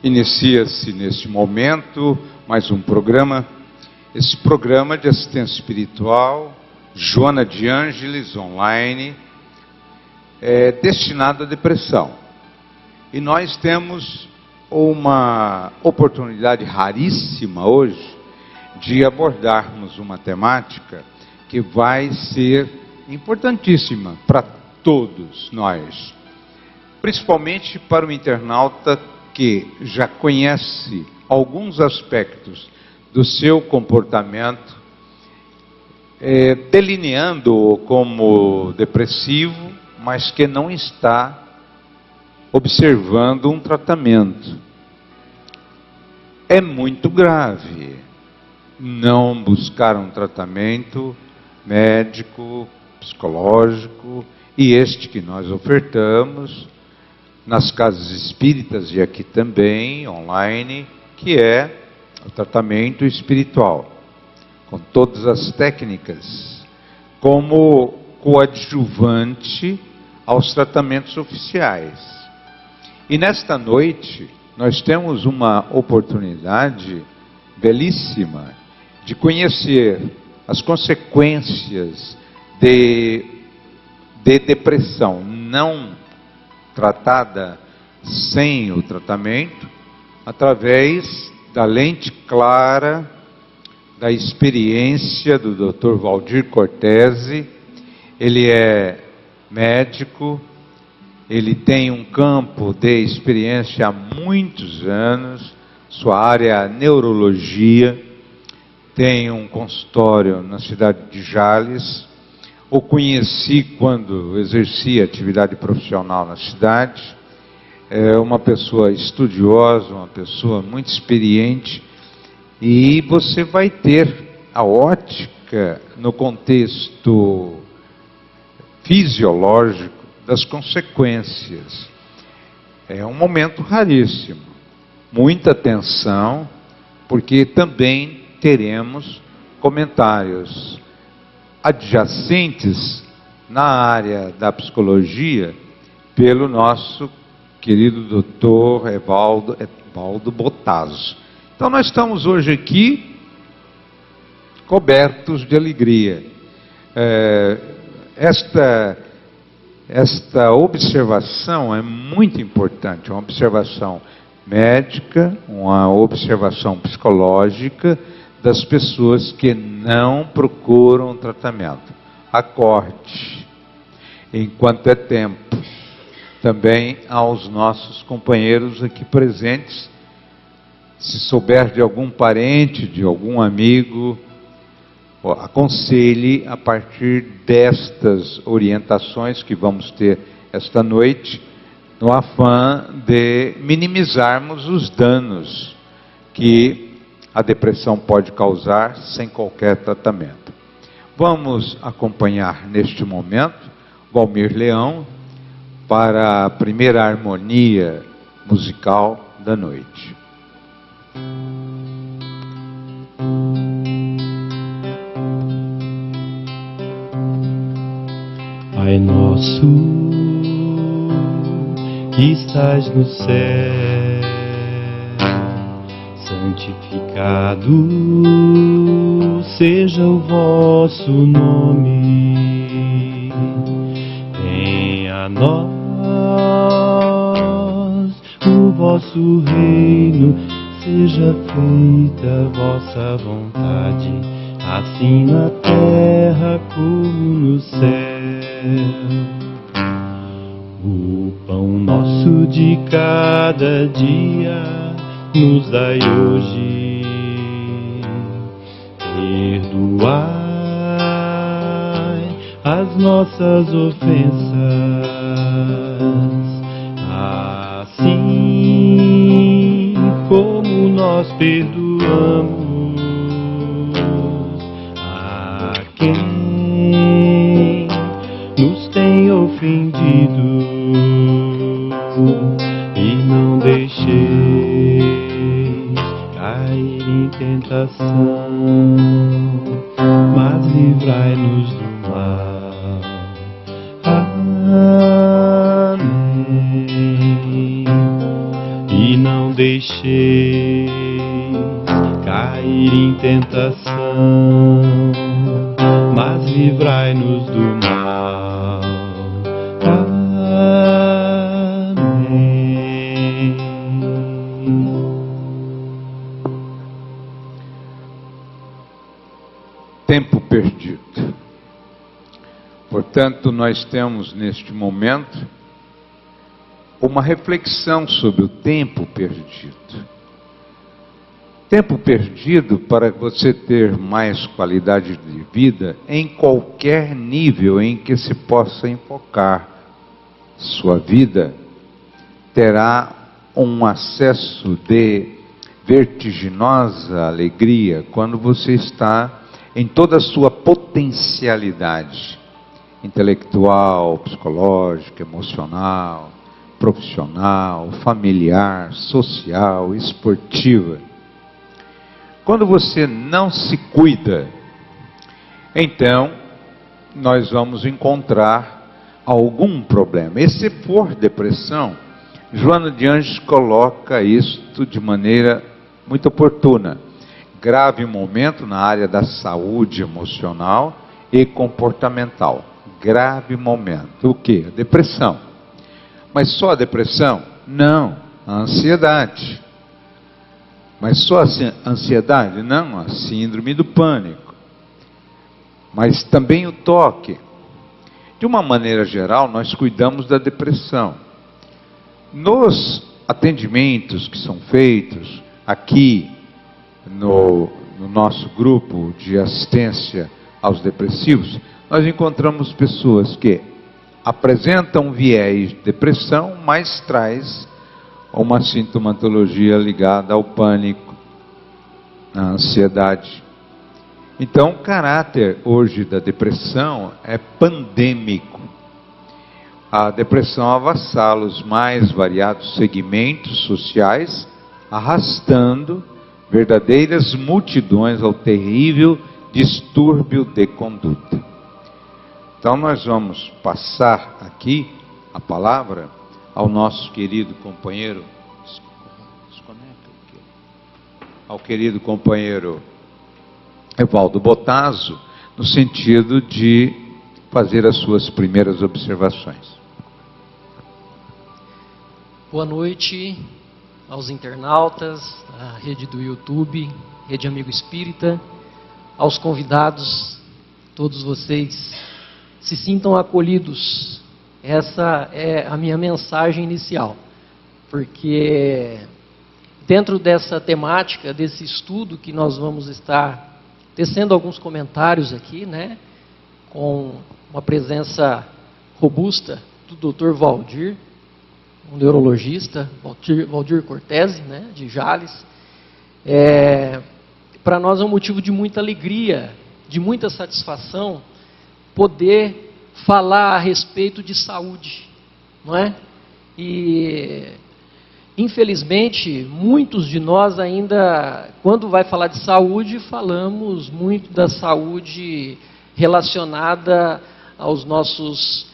Inicia-se neste momento mais um programa, esse programa de assistência espiritual, Joana de Ângeles, online, destinado à depressão. E nós temos uma oportunidade raríssima hoje de abordarmos uma temática que vai ser importantíssima para todos nós, principalmente para o internauta que já conhece alguns aspectos do seu comportamento, delineando-o como depressivo, mas que não está observando um tratamento. É muito grave não buscar um tratamento médico, psicológico, e este que nós ofertamos nas casas espíritas e aqui também, online, que é o tratamento espiritual, com todas as técnicas, como coadjuvante aos tratamentos oficiais. E nesta noite, nós temos uma oportunidade belíssima de conhecer as consequências de depressão não tratada sem o tratamento, através da lente clara da experiência do Dr. Valdir Cortese. Ele é médico, ele tem um campo de experiência há muitos anos, sua área é a neurologia, tem um consultório na cidade de Jales. O conheci quando exercia atividade profissional na cidade. É uma pessoa estudiosa, uma pessoa muito experiente, e você vai ter a ótica no contexto fisiológico das consequências. É um momento raríssimo, muita atenção, porque também teremos comentários adjacentes na área da psicologia pelo nosso querido doutor Evaldo Bottazo. Então nós estamos hoje aqui cobertos de alegria. Esta observação é muito importante, uma observação médica, uma observação psicológica das pessoas que não procuram tratamento. Acorde, enquanto é tempo. Também aos nossos companheiros aqui presentes, se souber de algum parente, de algum amigo, aconselhe a partir destas orientações que vamos ter esta noite, no afã de minimizarmos os danos que a depressão pode causar sem qualquer tratamento. Vamos acompanhar neste momento Valmir Leão para a primeira harmonia musical da noite. Pai nosso que estás no céu, santificado seja o vosso nome. Venha a nós o vosso reino, seja feita a vossa vontade, assim na terra como no céu. O pão nosso de cada dia nos dai hoje. Perdoai as nossas ofensas, assim como nós perdoamos a quem nos tem ofendido, e não deixeis cair em tentação, mas livrai-nos do mal. Amém. deixei cair em tentação, mas livrai-nos do mal. Amém. Tempo perdido. Portanto, nós temos neste momento uma reflexão sobre o tempo perdido. Tempo perdido para você ter mais qualidade de vida em qualquer nível em que se possa enfocar sua vida, terá um acesso de vertiginosa alegria quando você está em toda a sua potencialidade intelectual, psicológica, emocional, profissional, familiar, social, esportiva. Quando você não se cuida, então nós vamos encontrar algum problema. E se for depressão, Joana de Anjos coloca isto de maneira muito oportuna. Grave momento na área da saúde emocional e comportamental. Grave momento. O que? A depressão. Mas só a depressão? Não. A ansiedade. Mas só a ansiedade? Não. A síndrome do pânico. Mas também o toque. De uma maneira geral, nós cuidamos da depressão. Nos atendimentos que são feitos aqui no nosso grupo de assistência aos depressivos, nós encontramos pessoas que apresentam viés de depressão, mas traz uma sintomatologia ligada ao pânico, à ansiedade. Então, o caráter hoje da depressão é pandêmico. A depressão avassala os mais variados segmentos sociais, arrastando verdadeiras multidões ao terrível distúrbio de conduta. Então nós vamos passar aqui a palavra ao nosso querido companheiro, ao querido companheiro Evaldo Botazo, no sentido de fazer as suas primeiras observações. Boa noite aos internautas, à rede do YouTube, Rede Amigo Espírita, aos convidados, todos vocês se sintam acolhidos. Essa é a minha mensagem inicial, porque dentro dessa temática, desse estudo que nós vamos estar tecendo alguns comentários aqui, né, com uma presença robusta do Dr. Valdir, um neurologista, Valdir Cortese, né, de Jales. Para nós é um motivo de muita alegria, de muita satisfação, poder falar a respeito de saúde, não é? E, infelizmente, muitos de nós ainda, quando vai falar de saúde, falamos muito da saúde relacionada aos nossos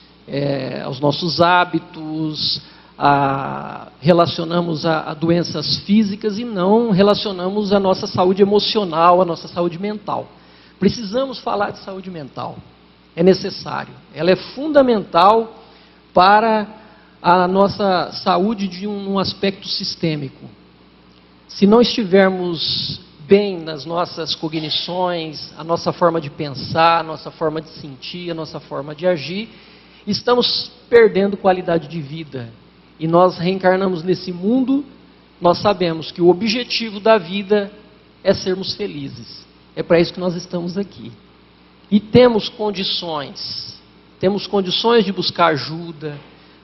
hábitos, relacionamos a doenças físicas e não relacionamos a nossa saúde emocional, a nossa saúde mental. Precisamos falar de saúde mental. É necessário. Ela é fundamental para a nossa saúde de um aspecto sistêmico. Se não estivermos bem nas nossas cognições, a nossa forma de pensar, a nossa forma de sentir, a nossa forma de agir, estamos perdendo qualidade de vida. E nós reencarnamos nesse mundo, nós sabemos que o objetivo da vida é sermos felizes. É para isso que nós estamos aqui. E temos condições de buscar ajuda,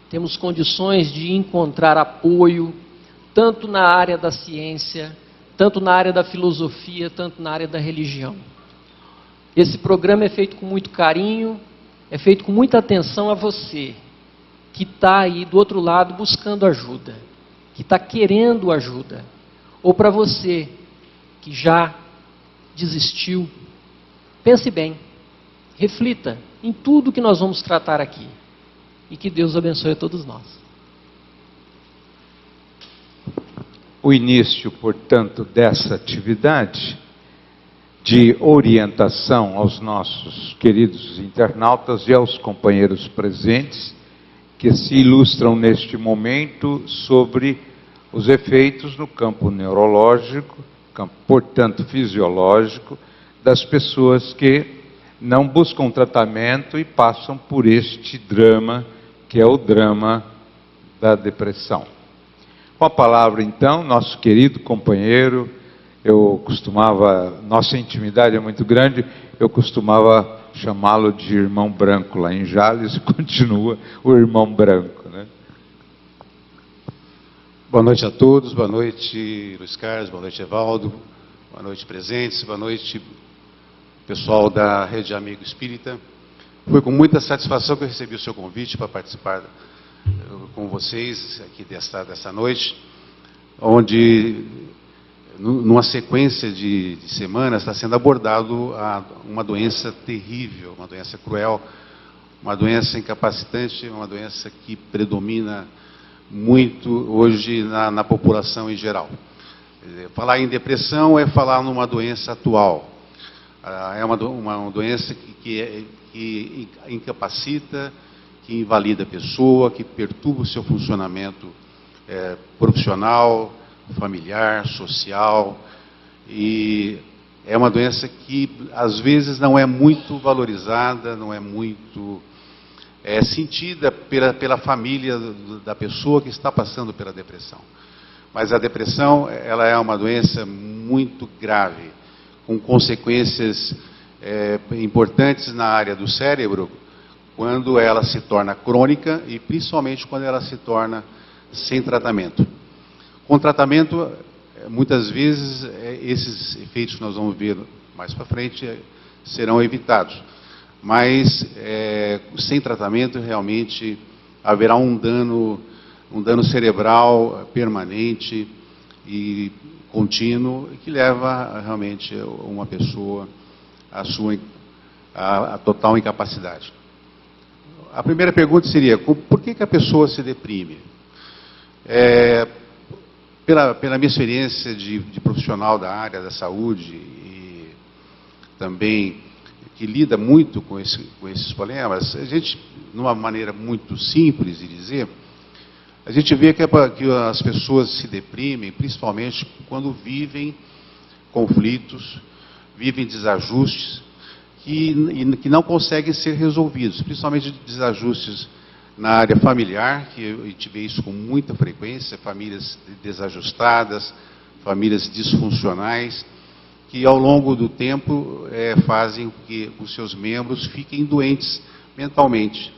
temos condições de encontrar apoio, tanto na área da ciência, tanto na área da filosofia, tanto na área da religião. Esse programa é feito com muito carinho, é feito com muita atenção a você, que está aí do outro lado buscando ajuda, que está querendo ajuda, ou para você que já desistiu. Pense bem, reflita em tudo que nós vamos tratar aqui, e que Deus abençoe a todos nós. o início, portanto, dessa atividade de orientação aos nossos queridos internautas e aos companheiros presentes que se ilustram neste momento sobre os efeitos no campo neurológico, campo, portanto, fisiológico, das pessoas que não buscam tratamento e passam por este drama, que é o drama da depressão. Com a palavra, então, nosso querido companheiro, nossa intimidade é muito grande, eu costumava chamá-lo de irmão branco lá em Jales, e continua o irmão branco, né? Boa noite a todos, boa noite Luiz Carlos, boa noite Evaldo, boa noite presentes, boa noite pessoal da Rede Amigo Espírita. Foi com muita satisfação que eu recebi o seu convite para participar com vocês aqui dessa noite, onde numa sequência de semanas está sendo abordado uma doença terrível, uma doença cruel, uma doença incapacitante, uma doença que predomina muito hoje na população em geral. Falar em depressão é falar numa doença atual. É uma doença que incapacita, que invalida a pessoa, que perturba o seu funcionamento profissional, familiar, social, e é uma doença que às vezes não é muito valorizada, não é muito sentida pela família da pessoa que está passando pela depressão. Mas a depressão, ela é uma doença muito grave, com consequências importantes na área do cérebro, quando ela se torna crônica e principalmente quando ela se torna sem tratamento. Com tratamento, muitas vezes, esses efeitos que nós vamos ver mais para frente serão evitados. Mas, sem tratamento, realmente haverá um dano cerebral permanente e contínuo, que leva realmente uma pessoa à total incapacidade. A primeira pergunta seria, por que a pessoa se deprime? Pela minha experiência de profissional da área da saúde e também que lida muito com esses problemas, a gente, numa maneira muito simples de dizer, a gente vê que as pessoas se deprimem principalmente quando vivem conflitos, vivem desajustes que não conseguem ser resolvidos, principalmente desajustes na área familiar, que a gente vê isso com muita frequência, famílias desajustadas, famílias disfuncionais, que ao longo do tempo fazem com que os seus membros fiquem doentes mentalmente.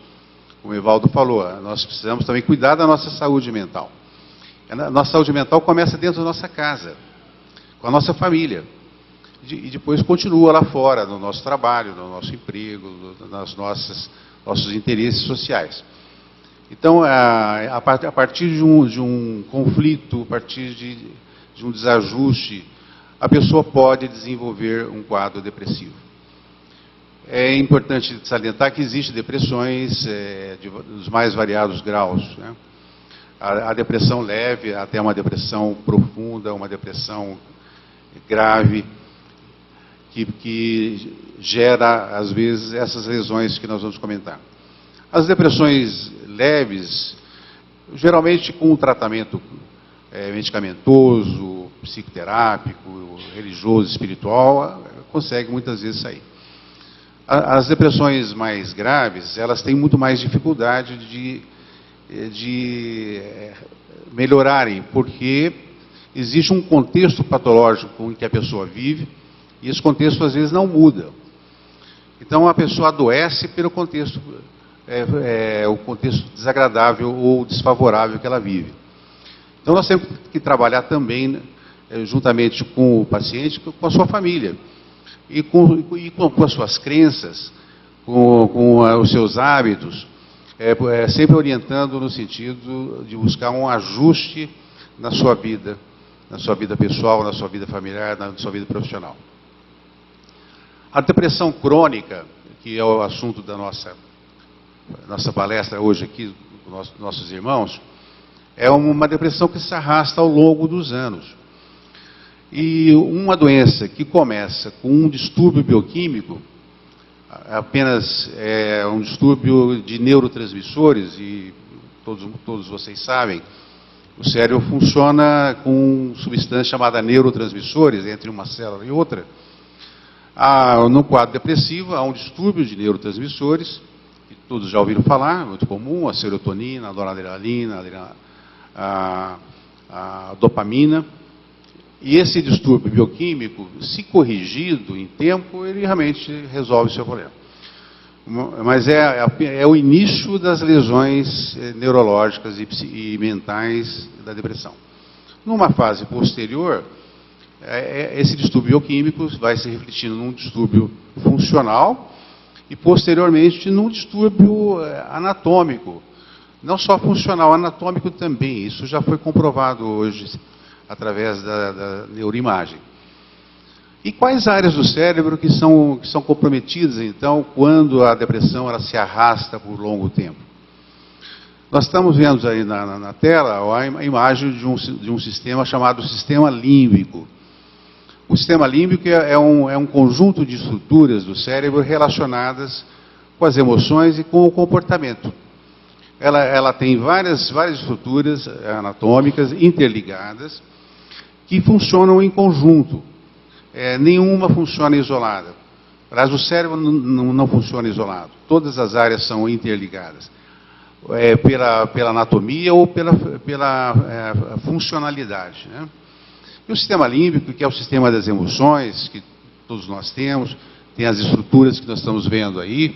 Como o Evaldo falou, nós precisamos também cuidar da nossa saúde mental. A nossa saúde mental começa dentro da nossa casa, com a nossa família, e depois continua lá fora, no nosso trabalho, no nosso emprego, nas nossos interesses sociais. Então, a partir de um conflito, a partir de um desajuste, a pessoa pode desenvolver um quadro depressivo. É importante salientar que existem depressões dos mais variados graus, né? A depressão leve até uma depressão profunda, uma depressão grave, que gera, às vezes, essas lesões que nós vamos comentar. As depressões leves, geralmente com um tratamento medicamentoso, psicoterápico, religioso, espiritual, consegue muitas vezes sair. As depressões mais graves, elas têm muito mais dificuldade de melhorarem, porque existe um contexto patológico em que a pessoa vive, e esse contexto às vezes não muda. Então a pessoa adoece pelo contexto, o contexto desagradável ou desfavorável que ela vive. Então nós temos que trabalhar também, juntamente com o paciente, com a sua família, e com as suas crenças, com os seus hábitos, sempre orientando no sentido de buscar um ajuste na sua vida pessoal, na sua vida familiar, na sua vida profissional. A depressão crônica, que é o assunto da nossa palestra hoje aqui, nossos irmãos, é uma depressão que se arrasta ao longo dos anos. E uma doença que começa com um distúrbio bioquímico, apenas um distúrbio de neurotransmissores, e todos vocês sabem, o cérebro funciona com substância chamada neurotransmissores, entre uma célula e outra. No quadro depressivo, há um distúrbio de neurotransmissores, que todos já ouviram falar, muito comum, a serotonina, a noradrenalina, a dopamina. E esse distúrbio bioquímico, se corrigido em tempo, ele realmente resolve o seu problema. Mas é o início das lesões neurológicas e mentais da depressão. Numa fase posterior, esse distúrbio bioquímico vai se refletindo num distúrbio funcional e, posteriormente, num distúrbio anatômico. Não só funcional, anatômico também. Isso já foi comprovado hoje através da neuroimagem. E quais áreas do cérebro que são comprometidas, então, quando a depressão ela se arrasta por longo tempo? Nós estamos vendo aí na tela a imagem de um sistema chamado sistema límbico. O sistema límbico é um conjunto de estruturas do cérebro relacionadas com as emoções e com o comportamento. Ela tem várias estruturas anatômicas interligadas que funcionam em conjunto. Nenhuma funciona isolada. Aliás, o cérebro não funciona isolado. Todas as áreas são interligadas. Pela anatomia ou pela funcionalidade, né? E o sistema límbico, que é o sistema das emoções, que todos nós temos, tem as estruturas que nós estamos vendo aí,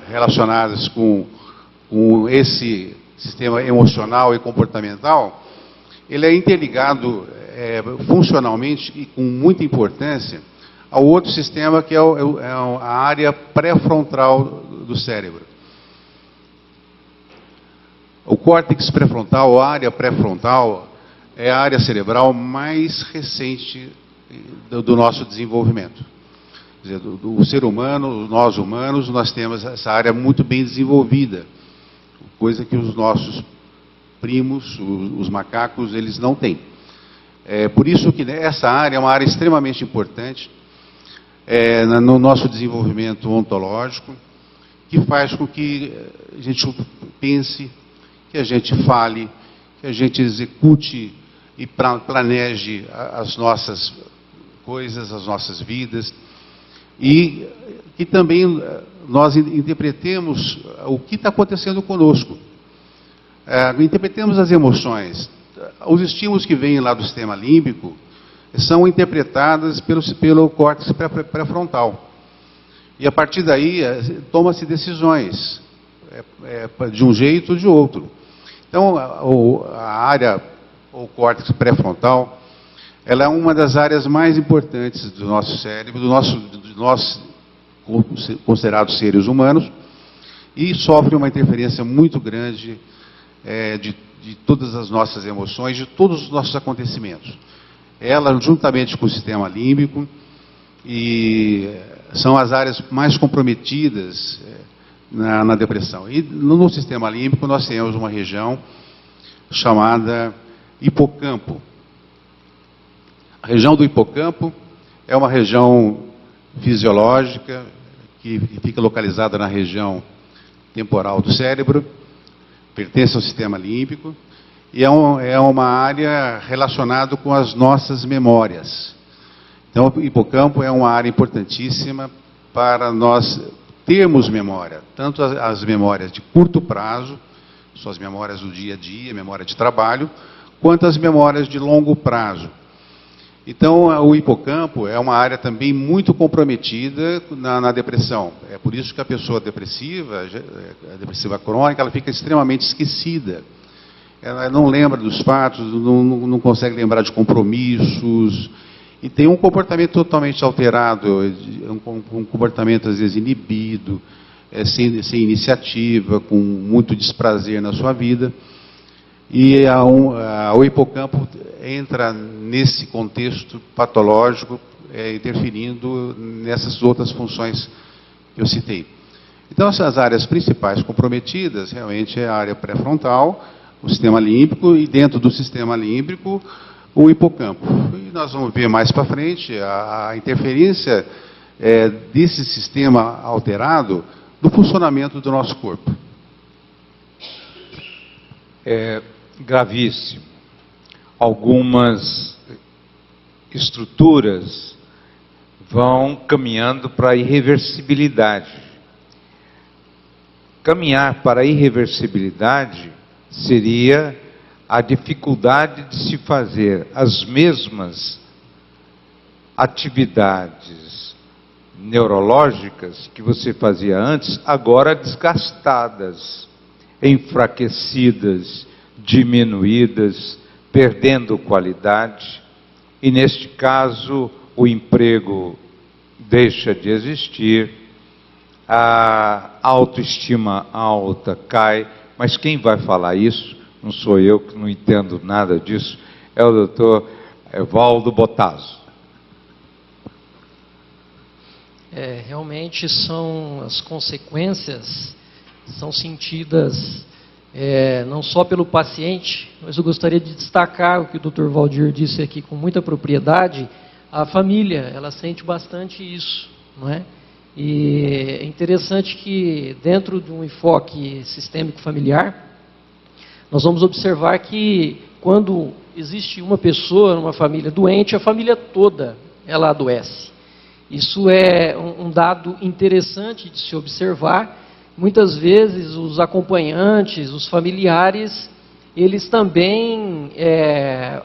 relacionadas com esse sistema emocional e comportamental. Ele é interligado funcionalmente e com muita importância ao outro sistema, que é a área pré-frontal do cérebro. O córtex pré-frontal, a área pré-frontal, é a área cerebral mais recente do nosso desenvolvimento. Quer dizer, do ser humano, nós humanos, nós temos essa área muito bem desenvolvida, coisa que os nossos primos, os macacos, eles não têm. Por isso que essa área é uma área extremamente importante no nosso desenvolvimento ontológico, que faz com que a gente pense, que a gente fale, que a gente execute e planeje as nossas coisas, as nossas vidas, e que também nós interpretemos o que está acontecendo conosco. Interpretemos as emoções. Os estímulos que vêm lá do sistema límbico são interpretados pelo córtex pré-frontal. E a partir daí, toma-se decisões, de um jeito ou de outro. Então, a área, o córtex pré-frontal, ela é uma das áreas mais importantes do nosso cérebro, de nós considerados seres humanos, e sofre uma interferência muito grande de todas as nossas emoções, de todos os nossos acontecimentos. Ela, juntamente com o sistema límbico, e são as áreas mais comprometidas na depressão. E no sistema límbico nós temos uma região chamada hipocampo. A região do hipocampo é uma região fisiológica que fica localizada na região temporal do cérebro, pertence ao sistema límbico, e é uma área relacionada com as nossas memórias. Então, o hipocampo é uma área importantíssima para nós termos memória, tanto as memórias de curto prazo, suas memórias do dia a dia, memória de trabalho, quanto as memórias de longo prazo. Então, o hipocampo é uma área também muito comprometida na depressão. É por isso que a pessoa depressiva, a depressiva crônica, ela fica extremamente esquecida. Ela não lembra dos fatos, não consegue lembrar de compromissos, e tem um comportamento totalmente alterado, um comportamento às vezes inibido, sem iniciativa, com muito desprazer na sua vida. E o hipocampo entra nesse contexto patológico, interferindo nessas outras funções que eu citei. Então, essas áreas principais comprometidas, realmente, é a área pré-frontal, o sistema límbico, e dentro do sistema límbico, o hipocampo. E nós vamos ver mais para frente a interferência desse sistema alterado no funcionamento do nosso corpo. É gravíssimo. Algumas estruturas vão caminhando para a irreversibilidade. Caminhar para a irreversibilidade seria a dificuldade de se fazer as mesmas atividades neurológicas que você fazia antes, agora desgastadas, enfraquecidas, diminuídas, perdendo qualidade, e neste caso o emprego deixa de existir, a autoestima alta cai, mas quem vai falar isso, não sou eu, que não entendo nada disso, é o doutor Evaldo Bottaso. Realmente são as consequências, são sentidas não só pelo paciente, mas eu gostaria de destacar o que o Dr. Valdir disse aqui com muita propriedade. A família, ela sente bastante isso, não é? E é interessante que dentro de um enfoque sistêmico familiar, nós vamos observar que quando existe uma pessoa numa família doente, a família toda ela adoece. Isso é um dado interessante de se observar. Muitas vezes os acompanhantes, os familiares, eles também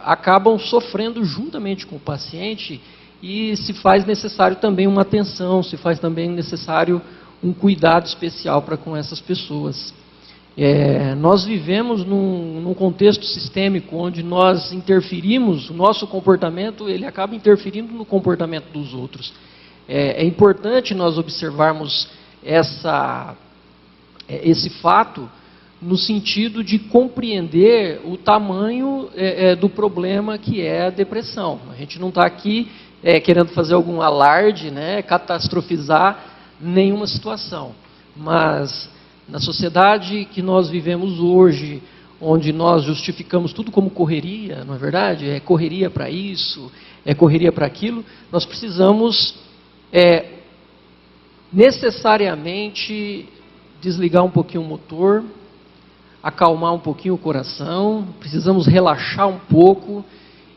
acabam sofrendo juntamente com o paciente, e se faz necessário também uma atenção, se faz também necessário um cuidado especial para com essas pessoas. Nós vivemos num contexto sistêmico onde nós interferimos, o nosso comportamento ele acaba interferindo no comportamento dos outros. É importante nós observarmos esse fato no sentido de compreender o tamanho do problema que é a depressão. A gente não está aqui querendo fazer algum alarde, catastrofizar nenhuma situação, mas na sociedade que nós vivemos hoje, onde nós justificamos tudo como correria, não é verdade? É correria para isso, é correria para aquilo, nós precisamos necessariamente desligar um pouquinho o motor, acalmar um pouquinho o coração, precisamos relaxar um pouco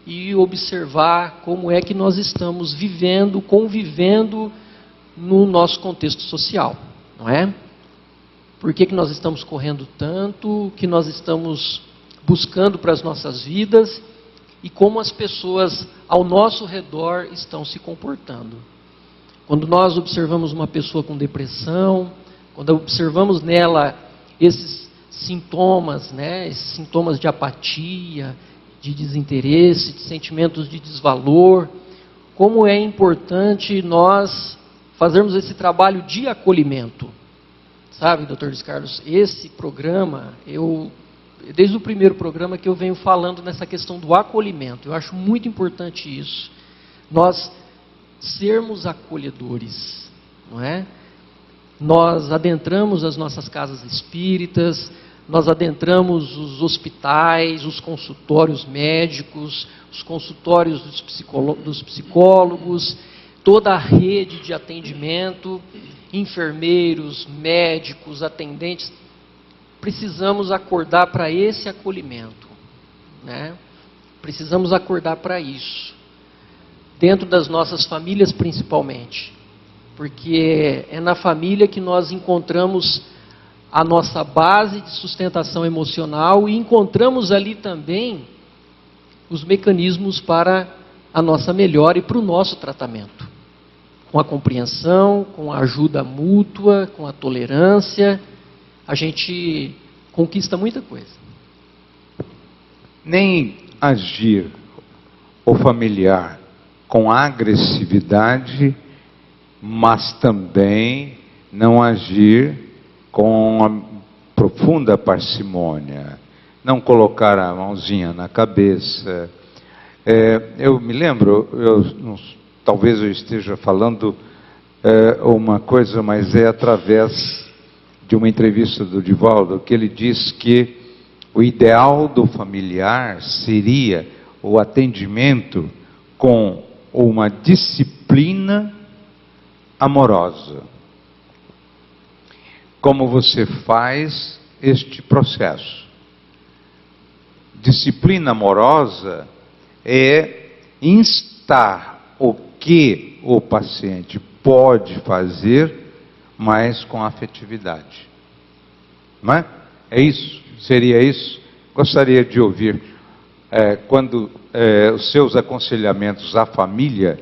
e observar como é que nós estamos vivendo, convivendo no nosso contexto social, não é? Por que nós estamos correndo tanto, o que nós estamos buscando para as nossas vidas e como as pessoas ao nosso redor estão se comportando. Quando nós observamos uma pessoa com depressão, quando observamos nela esses sintomas, esses sintomas de apatia, de desinteresse, de sentimentos de desvalor, como é importante nós fazermos esse trabalho de acolhimento. Sabe, Dr. Luiz Carlos, esse programa, desde o primeiro programa que eu venho falando nessa questão do acolhimento, eu acho muito importante isso. Nós sermos acolhedores, não é? Nós adentramos as nossas casas espíritas, nós adentramos os hospitais, os consultórios médicos, os consultórios dos psicólogos, toda a rede de atendimento, enfermeiros, médicos, atendentes. Precisamos acordar para esse acolhimento, né? Precisamos acordar para isso, dentro das nossas famílias principalmente, porque é na família que nós encontramos a nossa base de sustentação emocional e encontramos ali também os mecanismos para a nossa melhora e para o nosso tratamento. Com a compreensão, com a ajuda mútua, com a tolerância, a gente conquista muita coisa. Nem agir o familiar com agressividade, mas também não agir com a profunda parcimônia, não colocar a mãozinha na cabeça. Eu me lembro, talvez eu esteja falando uma coisa, mas é através de uma entrevista do Divaldo, que ele diz que O ideal do familiar seria o atendimento com uma disciplina amorosa. Como você faz este processo? Disciplina amorosa é instar o que o paciente pode fazer, mas com afetividade. Não é? É isso? Seria isso? Gostaria de ouvir, quando os seus aconselhamentos à família,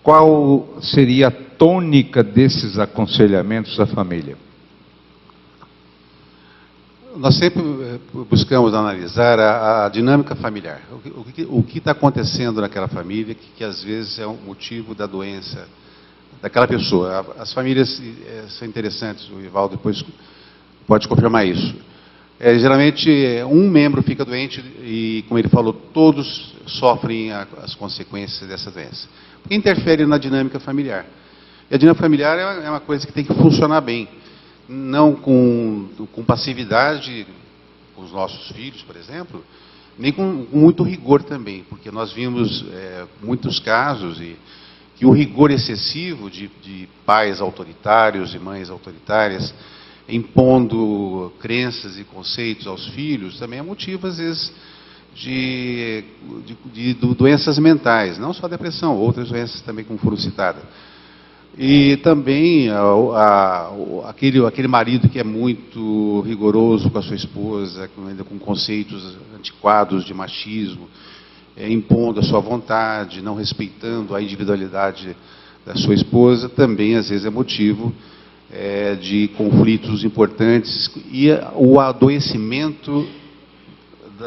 qual seria a tônica desses aconselhamentos à família? Nós sempre buscamos analisar a dinâmica familiar. O que está acontecendo naquela família que às vezes é um motivo da doença daquela pessoa. As famílias são interessantes, o Ivaldo depois pode confirmar isso. Geralmente, um membro fica doente e, como ele falou, todos sofrem as consequências dessa doença. Porque interfere na dinâmica familiar. E a dinâmica familiar é uma coisa que tem que funcionar bem. Não com passividade com os nossos filhos, por exemplo, nem com muito rigor também, porque nós vimos muitos casos que o rigor excessivo de pais autoritários e mães autoritárias, impondo crenças e conceitos aos filhos, também é motivo, às vezes, de doenças mentais, não só depressão, outras doenças também, como foram citadas. E também aquele marido que é muito rigoroso com a sua esposa, ainda com conceitos antiquados de machismo, impondo a sua vontade, não respeitando a individualidade da sua esposa, também às vezes é motivo de conflitos importantes e o adoecimento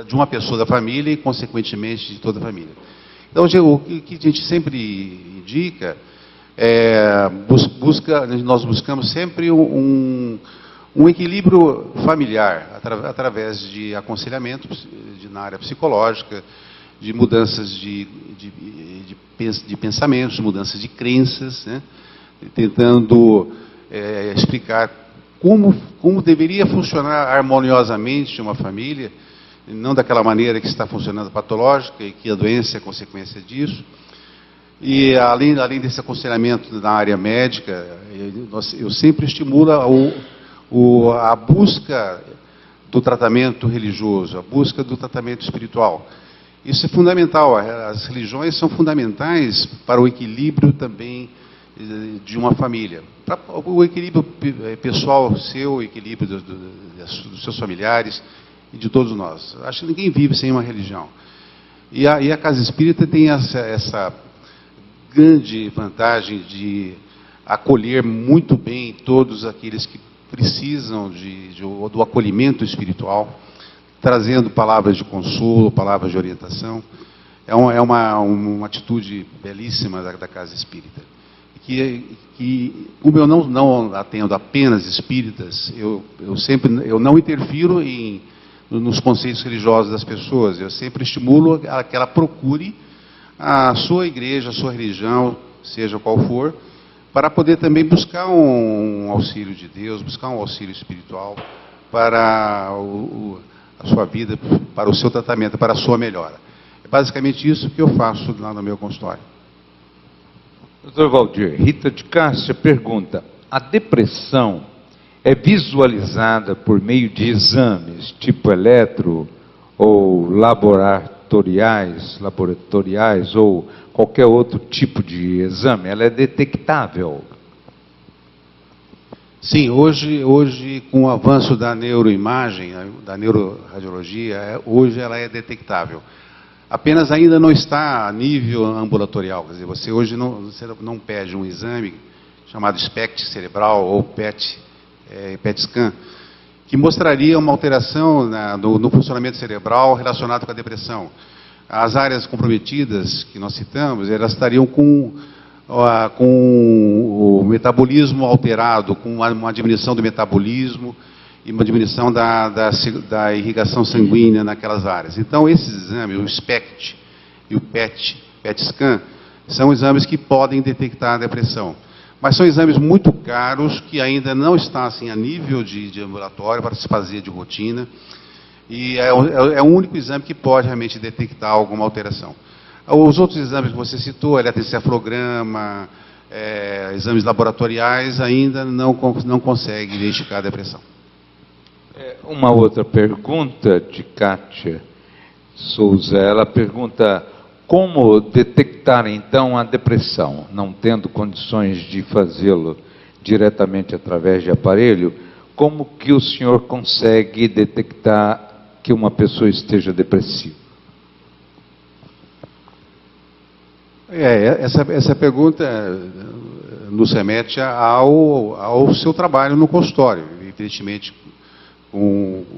de uma pessoa da família e, consequentemente, de toda a família. Então, o que a gente sempre indica nós buscamos sempre um equilíbrio familiar, através de aconselhamento na área psicológica, de mudanças de pensamentos, mudanças de crenças, né? Tentando explicar como deveria funcionar harmoniosamente uma família, não daquela maneira que está funcionando patológica e que a doença é consequência disso. E além desse aconselhamento na área médica, eu sempre estimulo a busca do tratamento religioso, a busca do tratamento espiritual. Isso é fundamental. As religiões são fundamentais para o equilíbrio também de uma família. Para o equilíbrio pessoal seu, o equilíbrio dos seus familiares e de todos nós. Acho que ninguém vive sem uma religião. E a Casa Espírita tem essa grande vantagem de acolher muito bem todos aqueles que precisam do acolhimento espiritual, trazendo palavras de consolo, palavras de orientação. É uma atitude belíssima da Casa Espírita. Que como eu não atendo apenas espíritas, eu não interfiro nos conceitos religiosos das pessoas. Eu sempre estimulo a que ela procure a sua igreja, a sua religião, seja qual for, para poder também buscar um auxílio de Deus, buscar um auxílio espiritual para a sua vida, para o seu tratamento, para a sua melhora. É basicamente isso que eu faço lá no meu consultório. Doutor Valdir, Rita de Cássia pergunta: a depressão é visualizada por meio de exames, tipo eletro ou laboratoriais ou qualquer outro tipo de exame? Ela é detectável? Sim, hoje com o avanço da neuroimagem, da neuroradiologia, hoje ela é detectável. Apenas ainda não está a nível ambulatorial. Quer dizer, você hoje não pede um exame chamado SPECT cerebral ou PET scan, que mostraria uma alteração no funcionamento cerebral relacionado com a depressão. As áreas comprometidas que nós citamos, elas estariam com o metabolismo alterado, com uma diminuição do metabolismo e uma diminuição da irrigação sanguínea naquelas áreas. Então, esses exames, o SPECT e o PET scan, são exames que podem detectar a depressão. Mas são exames muito caros, que ainda não estão assim, a nível de ambulatório para se fazer de rotina. E é o único exame que pode realmente detectar alguma alteração. Os outros exames que você citou, eletroencefalograma, exames laboratoriais, ainda não conseguem identificar a depressão. Uma outra pergunta de Kátia Souza. Ela pergunta: como detectar então a depressão, não tendo condições de fazê-lo diretamente através de aparelho? Como que o senhor consegue detectar que uma pessoa esteja depressiva? Essa pergunta nos remete ao seu trabalho no consultório. Evidentemente,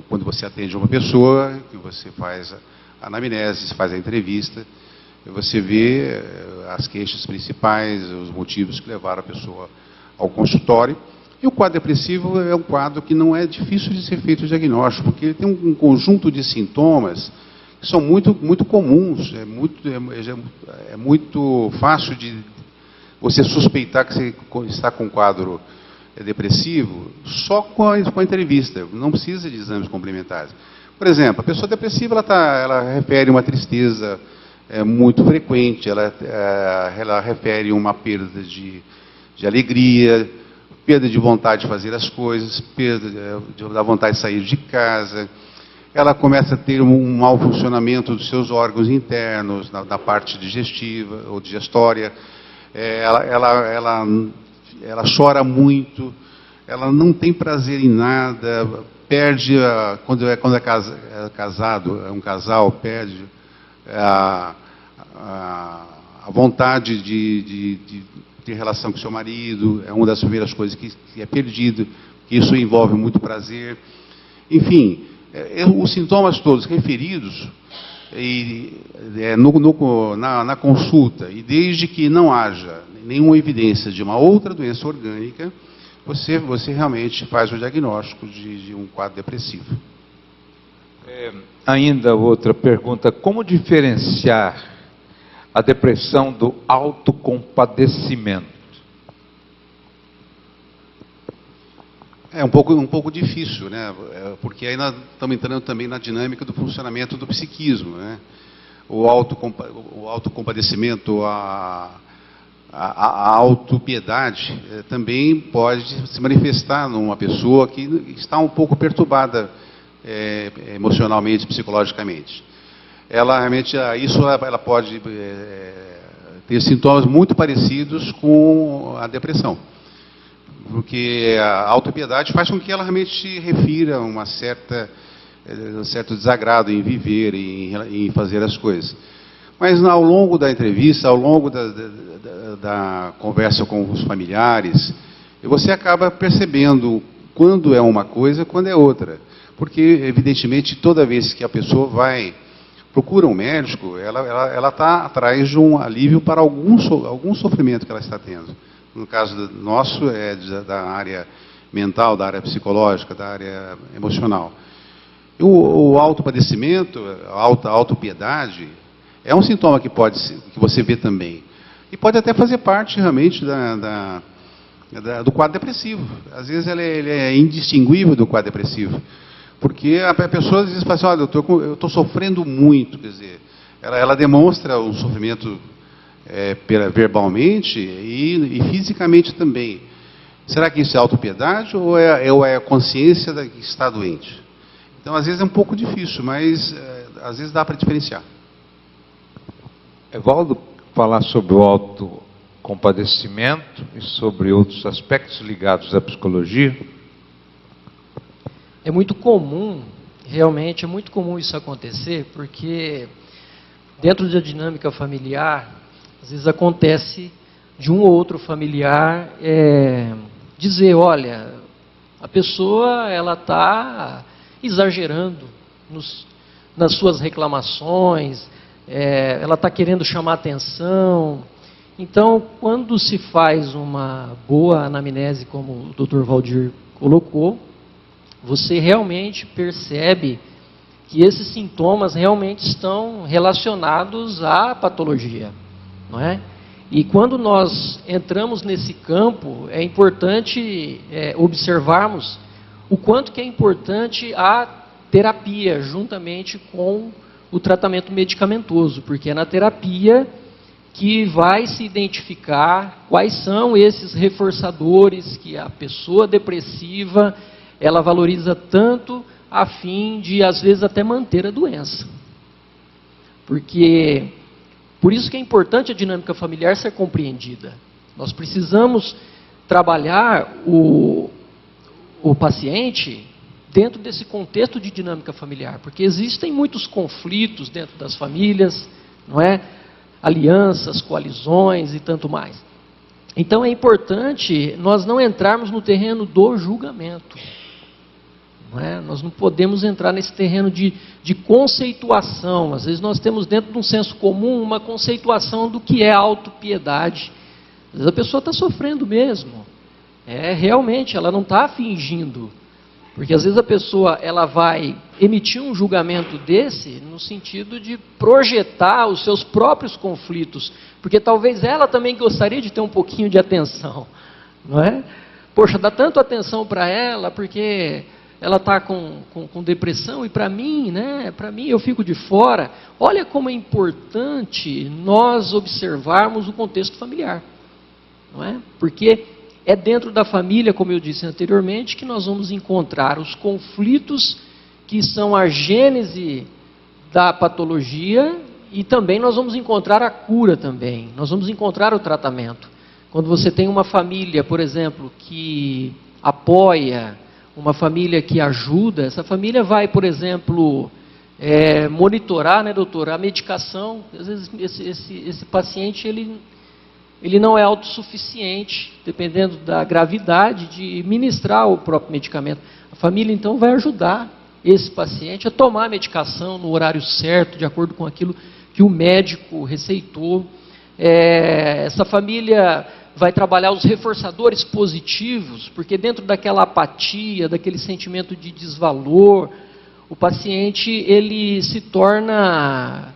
quando você atende uma pessoa, que você faz a anamnese, faz a entrevista, você vê as queixas principais, os motivos que levaram a pessoa ao consultório. E o quadro depressivo é um quadro que não é difícil de ser feito o diagnóstico, porque ele tem um conjunto de sintomas que são muito comuns. É muito fácil de você suspeitar que você está com um quadro depressivo só com a entrevista, não precisa de exames complementares. Por exemplo, a pessoa depressiva ela refere uma tristeza muito frequente, ela refere uma perda de alegria, perda de vontade de fazer as coisas, perda da vontade de sair de casa. Ela começa a ter um mau funcionamento dos seus órgãos internos, na parte digestiva ou digestória. Ela chora muito, ela não tem prazer em nada, perde, quando é casado, é um casal, perde a vontade de ter relação com seu marido, é uma das primeiras coisas que é perdido, que isso envolve muito prazer. Enfim, os sintomas todos referidos na consulta, e desde que não haja nenhuma evidência de uma outra doença orgânica, você realmente faz o diagnóstico de um quadro depressivo. Ainda outra pergunta: como diferenciar a depressão do autocompadecimento? É um pouco difícil, né? Porque aí nós estamos entrando também na dinâmica do funcionamento do psiquismo, né? O autocompadecimento, a autopiedade também pode se manifestar numa pessoa que está um pouco perturbada emocionalmente, psicologicamente. Ela realmente, ela pode ter sintomas muito parecidos com a depressão. Porque a autopiedade faz com que ela realmente refira um certo desagrado em viver, em fazer as coisas. Mas ao longo da entrevista, ao longo da conversa com os familiares, você acaba percebendo quando é uma coisa, quando é outra. Porque, evidentemente, toda vez que a pessoa procura um médico, ela está atrás de um alívio para algum sofrimento que ela está tendo. No caso nosso, da área mental, da área psicológica, da área emocional. O autopadecimento, a autopiedade, é um sintoma que você vê também. E pode até fazer parte, realmente, do quadro depressivo. Às vezes ele é indistinguível do quadro depressivo. Porque a pessoa às vezes fala assim: olha, eu estou sofrendo muito. Quer dizer, ela demonstra um sofrimento verbalmente e fisicamente também. Será que isso é autopiedade ou é a consciência que está doente? Então, às vezes é um pouco difícil, mas às vezes dá para diferenciar. Evaldo, falar sobre o autocompadecimento e sobre outros aspectos ligados à psicologia? É muito comum, realmente é muito comum isso acontecer, porque dentro da dinâmica familiar, às vezes acontece de um ou outro familiar dizer: olha, a pessoa ela está exagerando nas suas reclamações, ela está querendo chamar atenção. Então, quando se faz uma boa anamnese, como o Dr. Valdir colocou, você realmente percebe que esses sintomas realmente estão relacionados à patologia, não é? E quando nós entramos nesse campo, é importante observarmos o quanto que é importante a terapia, juntamente com o tratamento medicamentoso, porque é na terapia que vai se identificar quais são esses reforçadores que a pessoa depressiva, ela valoriza tanto a fim de, às vezes, até manter a doença. Por isso que é importante a dinâmica familiar ser compreendida. Nós precisamos trabalhar o paciente dentro desse contexto de dinâmica familiar, porque existem muitos conflitos dentro das famílias, não é? Alianças, coalizões e tanto mais. Então é importante nós não entrarmos no terreno do julgamento. Não é? Nós não podemos entrar nesse terreno de conceituação. Às vezes nós temos dentro de um senso comum uma conceituação do que é autopiedade. Às vezes a pessoa está sofrendo mesmo. Realmente, ela não está fingindo. Porque às vezes a pessoa ela vai emitir um julgamento desse no sentido de projetar os seus próprios conflitos. Porque talvez ela também gostaria de ter um pouquinho de atenção. Não é? Poxa, dá tanto atenção para ela porque ela está com depressão e para mim, né? Para mim eu fico de fora. Olha como é importante nós observarmos o contexto familiar. Não é? Porque é dentro da família, como eu disse anteriormente, que nós vamos encontrar os conflitos que são a gênese da patologia e também nós vamos encontrar a cura também. Nós vamos encontrar o tratamento. Quando você tem uma família, por exemplo, que apoia, uma família que ajuda, essa família vai, por exemplo, monitorar, né, doutor, a medicação. Às vezes esse paciente, ele não é autossuficiente, dependendo da gravidade, de ministrar o próprio medicamento. A família, então, vai ajudar esse paciente a tomar a medicação no horário certo, de acordo com aquilo que o médico receitou. Essa família vai trabalhar os reforçadores positivos, porque dentro daquela apatia, daquele sentimento de desvalor, o paciente ele se torna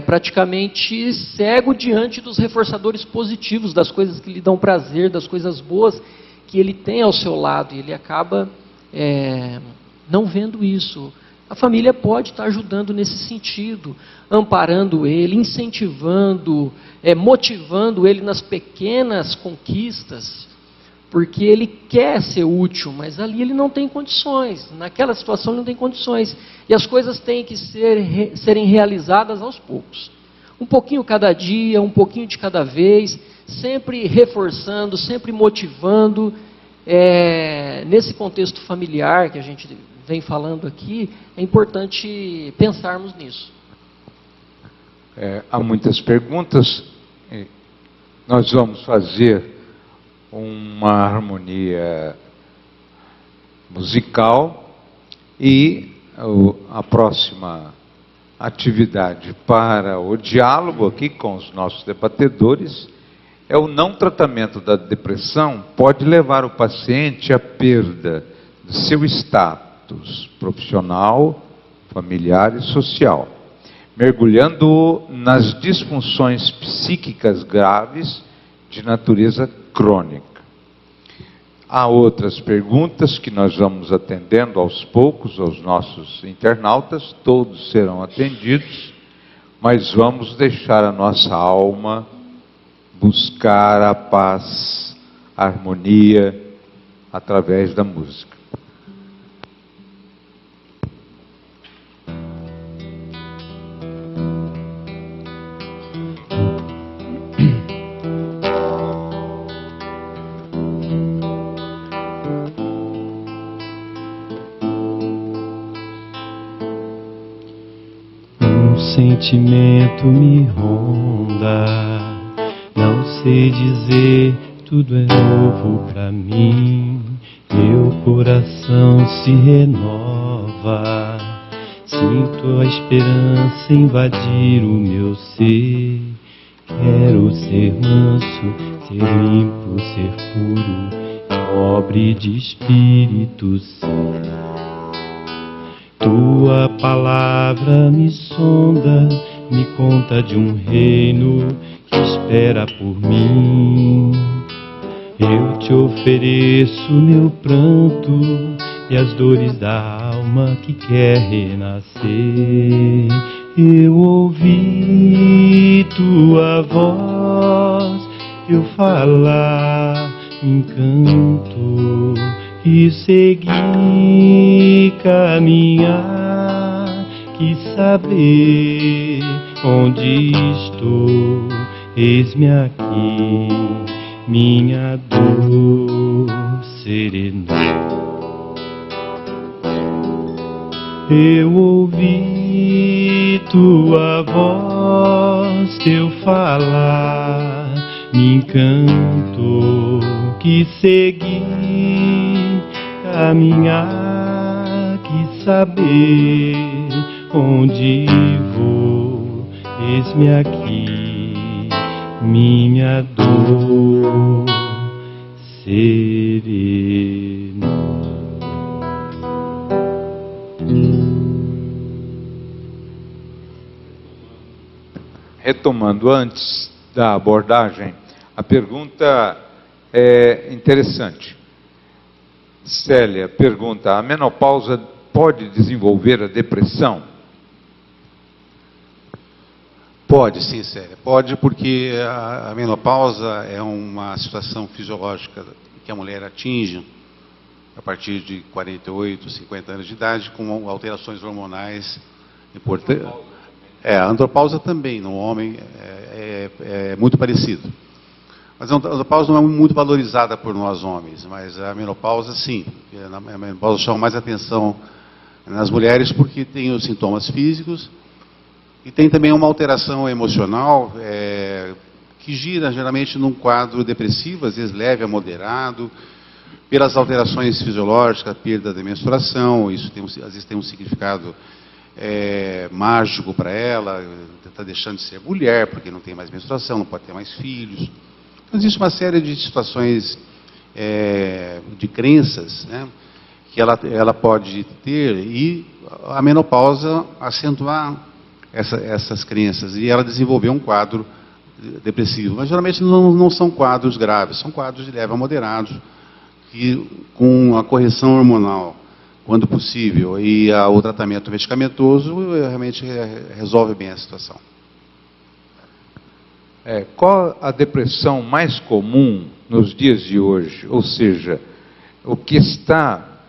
praticamente cego diante dos reforçadores positivos, das coisas que lhe dão prazer, das coisas boas que ele tem ao seu lado, e ele acaba não vendo isso. A família pode estar ajudando nesse sentido, amparando ele, incentivando, motivando ele nas pequenas conquistas, porque ele quer ser útil, mas ali ele não tem condições, naquela situação ele não tem condições, e as coisas têm que serem realizadas aos poucos, um pouquinho cada dia, um pouquinho de cada vez, sempre reforçando, sempre motivando. Nesse contexto familiar que a gente vem falando aqui, é importante pensarmos nisso. Há muitas perguntas, nós vamos fazer uma harmonia musical e a próxima atividade para o diálogo aqui com os nossos debatedores é o não tratamento da depressão pode levar o paciente à perda de seu status profissional, familiar e social, mergulhando nas disfunções psíquicas graves de natureza crônica. Há outras perguntas que nós vamos atendendo aos poucos aos nossos internautas, todos serão atendidos, mas vamos deixar a nossa alma buscar a paz, a harmonia através da música. Sentimento me ronda, não sei dizer, tudo é novo pra mim. Meu coração se renova, sinto a esperança invadir o meu ser. Quero ser manso, ser limpo, ser puro, pobre de espírito ser. Tua palavra me sonda, me conta de um reino que espera por mim. Eu te ofereço meu pranto e as dores da alma que quer renascer. Eu ouvi tua voz, eu falar, me encanto e segui caminhar. Quis saber onde estou, eis-me aqui, minha dor serenou. Eu ouvi tua voz, teu falar, me encantou, que segui caminhar, quis saber onde vou, eis-me aqui, minha dor serenou. Retomando antes da abordagem, a pergunta é interessante. Célia pergunta: a menopausa pode desenvolver a depressão? Pode, sim, Célia. Pode, porque a menopausa é uma situação fisiológica que a mulher atinge a partir de 48, 50 anos de idade, com alterações hormonais importantes. A andropausa também, no homem, é muito parecido. Mas a andropausa não é muito valorizada por nós homens, mas a menopausa, sim. A menopausa chama mais atenção nas mulheres porque tem os sintomas físicos e tem também uma alteração emocional que gira geralmente num quadro depressivo, às vezes leve a moderado, pelas alterações fisiológicas, perda da menstruação. Isso às vezes tem um significado mágico para ela, está deixando de ser mulher porque não tem mais menstruação, não pode ter mais filhos. Então, existe uma série de situações, de crenças, né, que ela pode ter, e a menopausa acentuar essas crenças e ela desenvolver um quadro depressivo. Mas geralmente não são quadros graves, são quadros de leve a moderados, que com a correção hormonal, quando possível, e o tratamento medicamentoso, realmente resolve bem a situação. Qual a depressão mais comum nos dias de hoje? Ou seja, o que está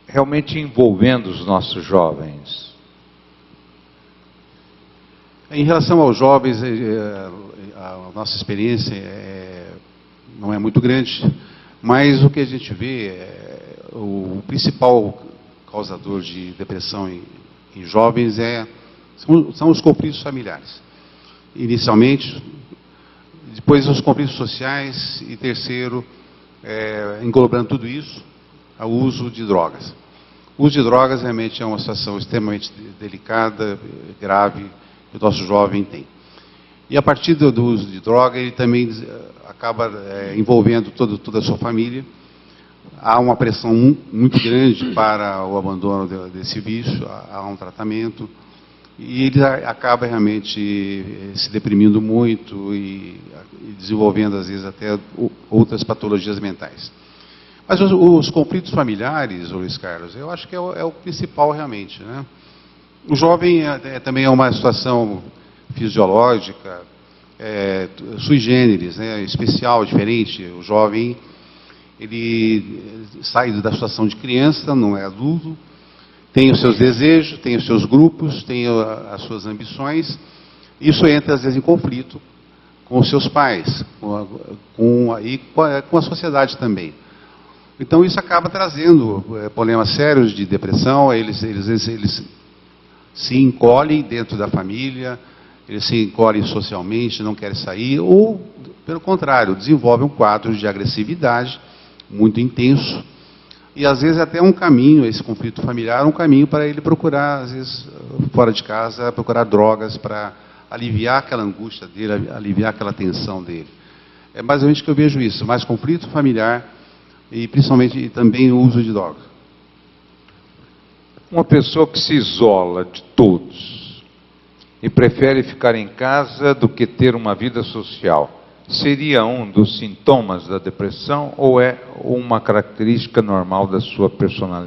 realmente envolvendo os nossos jovens? Em relação aos jovens, a nossa experiência não é muito grande, mas o que a gente vê, o principal causador de depressão em jovens são os conflitos familiares. Inicialmente, depois os conflitos sociais e terceiro, englobando tudo isso, o uso de drogas. O uso de drogas realmente é uma situação extremamente delicada, grave, que o nosso jovem tem. E a partir do uso de droga, ele também acaba envolvendo toda a sua família. Há uma pressão muito grande para o abandono desse vício, há um tratamento, e ele acaba realmente se deprimindo muito e desenvolvendo, às vezes, até outras patologias mentais. Mas os conflitos familiares, Luiz Carlos, eu acho que é o principal realmente, né? O jovem também é uma situação fisiológica, sui generis, né? Especial, diferente. O jovem, ele sai da situação de criança, não é adulto, tem os seus desejos, tem os seus grupos, tem as suas ambições. Isso entra, às vezes, em conflito com os seus pais, com a sociedade também. Então, isso acaba trazendo problemas sérios de depressão. Eles se encolhem dentro da família, eles se encolhem socialmente, não querem sair, ou, pelo contrário, desenvolvem um quadro de agressividade muito intenso, e às vezes até um caminho, esse conflito familiar, um caminho para ele procurar, às vezes, fora de casa, procurar drogas para aliviar aquela angústia dele, aliviar aquela tensão dele. É basicamente que eu vejo isso, mais conflito familiar e principalmente também o uso de drogas. Uma pessoa que se isola de todos, e prefere ficar em casa do que ter uma vida social. Seria um dos sintomas da depressão ou é uma característica normal da sua personalidade?